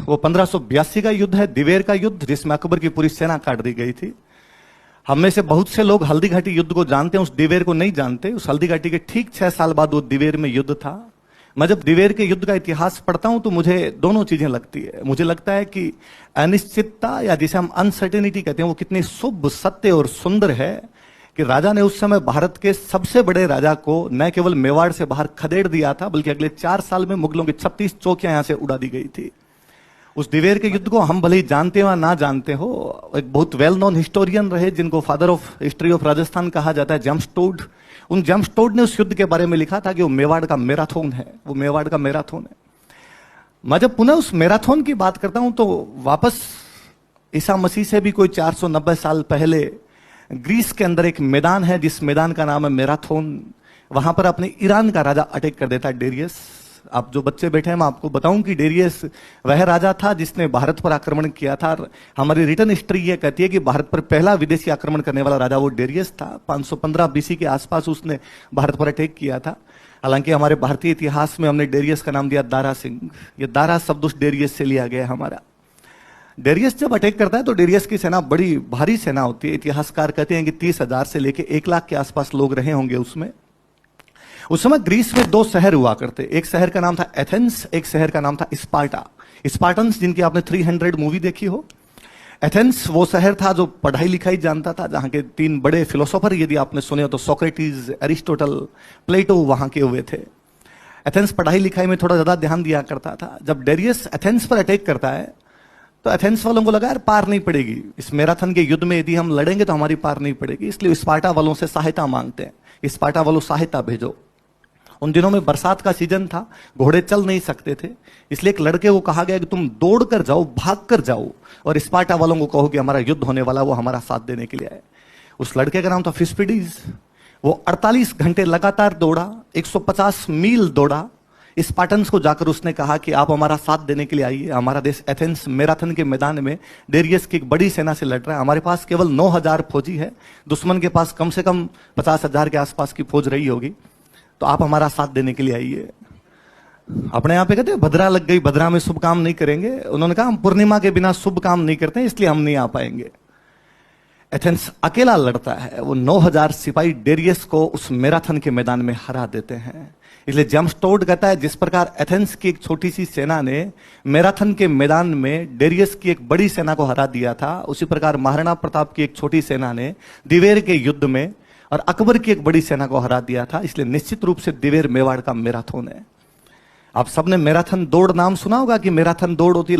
वो 1582 का युद्ध है, दिवेर का युद्ध, जिसमें अकबर की पूरी सेना काट दी गई थी। हम में से बहुत से लोग हल्दी घाटी युद्ध को जानते हैं, उस दिवेर को नहीं जानते। उस हल्दी घाटी के ठीक 6 साल बाद वो दिवेर में युद्ध था। मैं जब दिवेर के युद्ध का इतिहास पढ़ता हूं तो मुझे दोनों चीजें लगती है। मुझे लगता है कि अनिश्चितता, या जिसे हम अनसर्टेनिटी कहते हैं, वो कितनी शुभ, सत्य और सुंदर है कि राजा ने उस समय भारत के सबसे बड़े राजा को न केवल मेवाड़ से बाहर खदेड़ दिया था, बल्कि अगले 4 साल में मुगलों की 36 चौकियां यहां से उड़ा दी गई थी। उस दिवेर के युद्ध को हम भले ही जानते हो या ना जानते हो, एक बहुत वेल नोन हिस्टोरियन रहे जिनको father of history of Rajasthan कहा जाता है, जेम्स टोड। उन जेम्स टोड ने उस युद्ध के बारे में लिखा था कि वो मेवाड़ का मैराथन है, वो मेवाड़ का मैराथन है। मैं जब पुनः उस मैराथन की बात करता हूं तो वापस ईसा मसीह से भी कोई 490 साल पहले ग्रीस के अंदर एक मैदान है, जिस मैदान का नाम है मैराथन। वहां पर अपने ईरान का राजा अटैक कर देता है, डेरियस। आप जो बच्चे बैठे हैं, मैं आपको बताऊं कि डेरियस वह राजा था जिसने भारत पर आक्रमण किया था। हमारी रिटर्न हिस्ट्री ये कहती है कि भारत पर पहला विदेशी आक्रमण करने वाला राजा वो डेरियस था। 515 बीसी के आसपास उसने भारत पर अटैक किया था। हालांकि हमारे भारतीय इतिहास में हमने डेरियस का नाम दिया दारा सिंह। ये दारा शब्द उस डेरियस से लिया गया हमारा। डेरियस जब अटैक करता है तो डेरियस की सेना बड़ी भारी सेना होती है। इतिहासकार कहते हैं कि 30,000 से लेकर 1 लाख के आसपास लोग रहे होंगे उसमें। उस समय ग्रीस में 2 शहर हुआ करते। एक शहर का नाम था एथेंस, एक शहर का नाम था स्पार्टा। स्पार्टन्स, जिनकी आपने 300 मूवी देखी हो। एथेंस वो शहर था जो पढ़ाई लिखाई जानता था, जहां के 3 बड़े फिलोसोफर यदि आपने सुने हो तो सोक्रेटिस, एरिस्टोटल, प्लेटो वहां के हुए थे। एथेंस पढ़ाई लिखाई में थोड़ा ज्यादा ध्यान दिया करता था। जब डेरियस एथेंस पर अटैक करता है तो एथेंस वालों को लगा यार पार नहीं पड़ेगी, इस मैराथन के युद्ध में यदि हम लड़ेंगे तो हमारी पार नहीं पड़ेगी। इसलिए स्पार्टा वालों से सहायता मांगते हैं, स्पार्टा वालों सहायता भेजो। उन दिनों में बरसात का सीजन था, घोड़े चल नहीं सकते थे, इसलिए एक लड़के को कहा गया कि तुम दौड़ कर जाओ, भाग कर जाओ, और स्पार्टा वालों को कहो कि हमारा युद्ध होने वाला, वो हमारा साथ देने के लिए आए। उस लड़के का नाम था फिस्पिडीज। वो 48 घंटे लगातार दौड़ा, 150 मील दौड़ा। स्पार्टन्स को जाकर उसने कहा कि आप हमारा साथ देने के लिए आइए। हमारा देश एथेंस मैराथन के मैदान में डेरियस की एक बड़ी सेना से लड़ रहा है। हमारे पास केवल 9,000 फौजी है, दुश्मन के पास कम से कम 50,000 के आसपास की फौज रही होगी, तो आप हमारा साथ देने के लिए आइए। अपने यहाँ पे कहते हैं भद्रा लग गई, भद्रा में शुभ काम नहीं करेंगे। उन्होंने कहा हम पूर्णिमा के बिना शुभ काम नहीं करते, इसलिए हम नहीं आ पाएंगे। एथेंस अकेला लड़ता है। वो 9,000 सिपाही डेरियस को उस मैराथन के मैदान में हरा देते हैं। इसलिए जेम्स टोड कहता है जिस प्रकार एथेंस की एक छोटी सी सेना ने मैराथन के मैदान में डेरियस की एक बड़ी सेना को हरा दिया था, उसी प्रकार महाराणा प्रताप की एक छोटी सेना ने दिवेर के युद्ध में और अकबर की एक बड़ी सेना को हरा दिया था। इसलिए निश्चित रूप से दिवेर मेवाड़ का मैराथन है। आप सबने मैराथन दौड़ नाम सुना होगा कि मैराथन दौड़ होती है